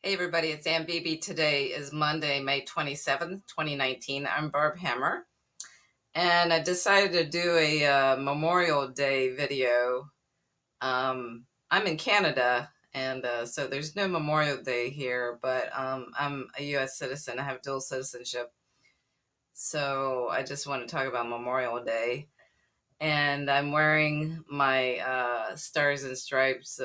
Hey everybody, it's Ann Beebe. Today is Monday, May 27th, 2019. I'm Barb Hammer, and I decided to do a Memorial Day video. I'm in Canada, and so there's no Memorial Day here, but I'm a U.S. citizen. I have dual citizenship, so I just want to talk about Memorial Day. And I'm wearing my Stars and Stripes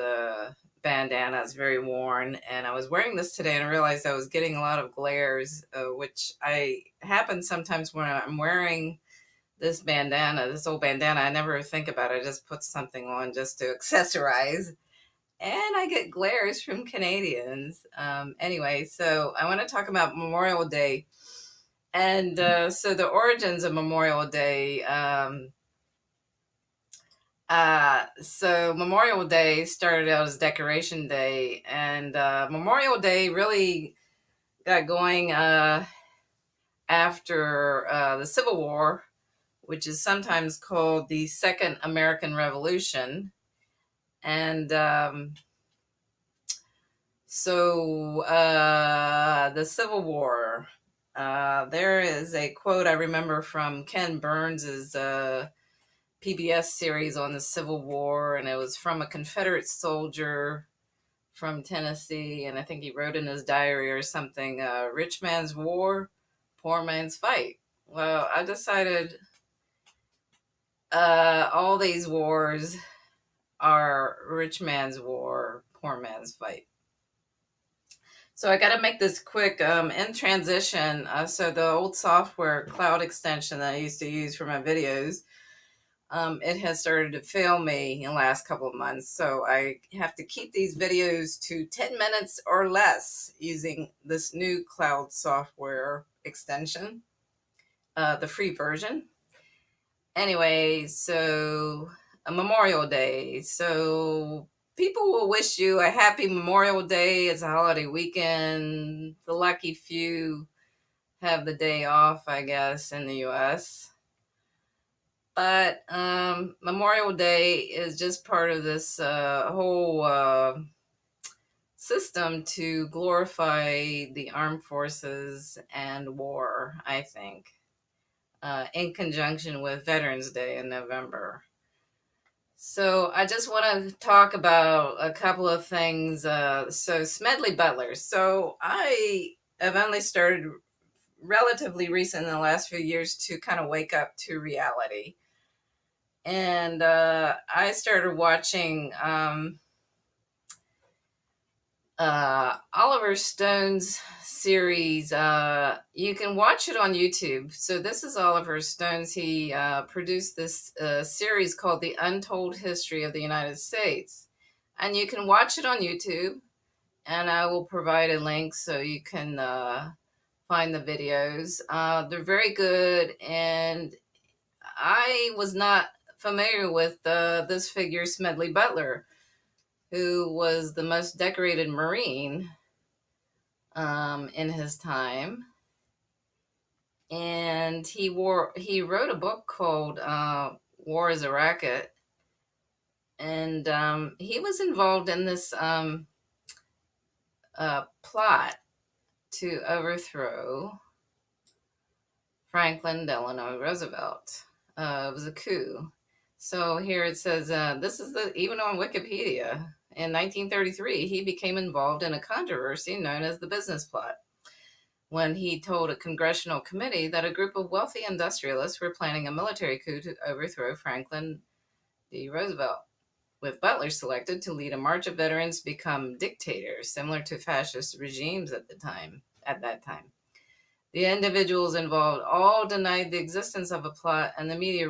bandana. It's very worn, and I was wearing this today and I realized I was getting a lot of glares, which I happen sometimes when I'm wearing this old bandana. I never think about it. I just put something on just to accessorize, and I get glares from Canadians. Anyway, so I want to talk about Memorial Day. And so the origins of Memorial Day. So Memorial Day started out as Decoration Day, and Memorial Day really got going after the Civil War, which is sometimes called the Second American Revolution. And the Civil War, there is a quote I remember from Ken Burns's PBS series on the Civil War, and it was from a Confederate soldier from Tennessee, and I think he wrote in his diary or something, rich man's war, poor man's fight. Well, I decided all these wars are rich man's war, poor man's fight. So I got to make this quick in transition. So the old software cloud extension that I used to use for my videos, it has started to fail me in the last couple of months. So I have to keep these videos to 10 minutes or less using this new cloud software extension, the free version. Anyway, so a Memorial Day. So people will wish you a happy Memorial Day. It's a holiday weekend. The lucky few have the day off, I guess, in the U.S. But Memorial Day is just part of this whole system to glorify the armed forces and war, I think, in conjunction with Veterans Day in November. So I just want to talk about a couple of things. So Smedley Butler. So I have only started relatively recent in the last few years to kind of wake up to reality. And I started watching Oliver Stone's series. You can watch it on YouTube. So this is Oliver Stone's. He produced this series called The Untold History of the United States. And you can watch it on YouTube. And I will provide a link so you can find the videos. They're very good. And I was not familiar with this figure, Smedley Butler, who was the most decorated Marine in his time. And he wrote a book called War is a Racket. And he was involved in this plot to overthrow Franklin Delano Roosevelt. It was a coup. So here it says, this is even on Wikipedia. In 1933, he became involved in a controversy known as the business plot, when he told a congressional committee that a group of wealthy industrialists were planning a military coup to overthrow Franklin D. Roosevelt, with Butler selected to lead a march of veterans become dictators, similar to fascist regimes at that time. The individuals involved all denied the existence of a plot, and the media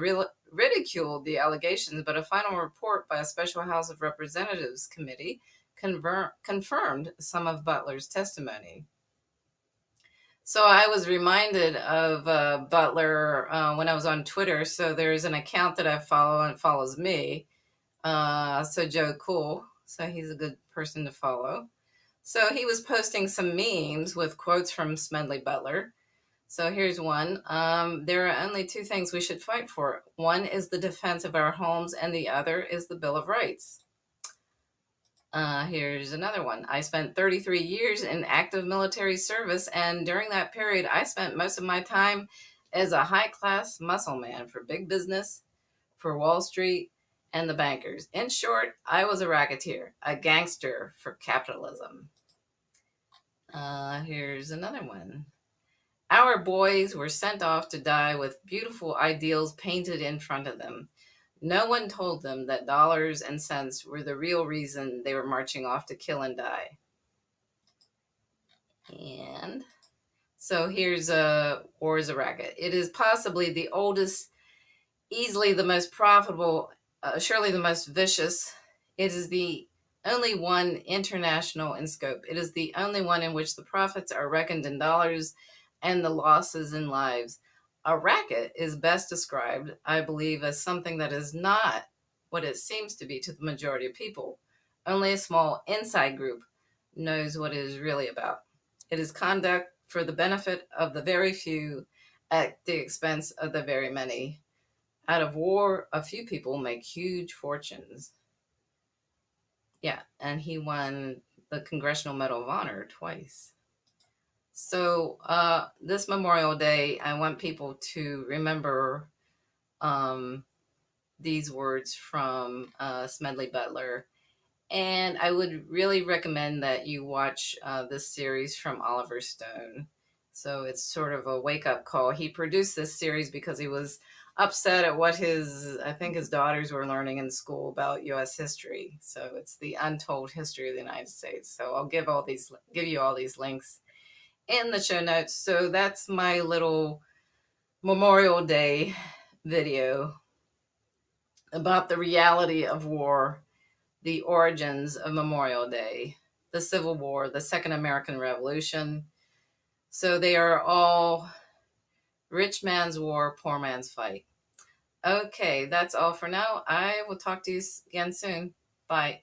ridiculed the allegations, but a final report by a special House of Representatives committee confirmed some of Butler's testimony. So I was reminded of Butler when I was on Twitter. So there's an account that I follow and follows me. So Joe Cool. So he's a good person to follow. So he was posting some memes with quotes from Smedley Butler. So here's one. There are only two things we should fight for. One is the defense of our homes, and the other is the Bill of Rights. Here's another one. I spent 33 years in active military service, and during that period, I spent most of my time as a high class muscle man for big business, for Wall Street, and the bankers. In short, I was a racketeer, a gangster for capitalism. Here's another one. Our boys were sent off to die with beautiful ideals painted in front of them. No one told them that dollars and cents were the real reason they were marching off to kill and die. And so here's a War is a Racket. It is possibly the oldest, easily the most profitable, surely the most vicious. It is the only one international in scope. It is the only one in which the profits are reckoned in dollars and the losses in lives. A racket is best described, I believe, as something that is not what it seems to be to the majority of people. Only a small inside group knows what it is really about. It is conduct for the benefit of the very few at the expense of the very many. Out of war, a few people make huge fortunes. Yeah, and he won the Congressional Medal of Honor twice. So this Memorial Day, I want people to remember um, these words from Smedley Butler. And I would really recommend that you watch this series from Oliver Stone. So it's sort of a wake up call. He produced this series because he was upset at what I think his daughters were learning in school about U.S. history. So it's the Untold History of the United States. So I'll give you all these links in the show notes. So that's my little Memorial Day video about the reality of war, the origins of Memorial Day, the Civil War, the Second American Revolution. So they are all rich man's war, poor man's fight. Okay, that's all for now. I will talk to you again soon. Bye.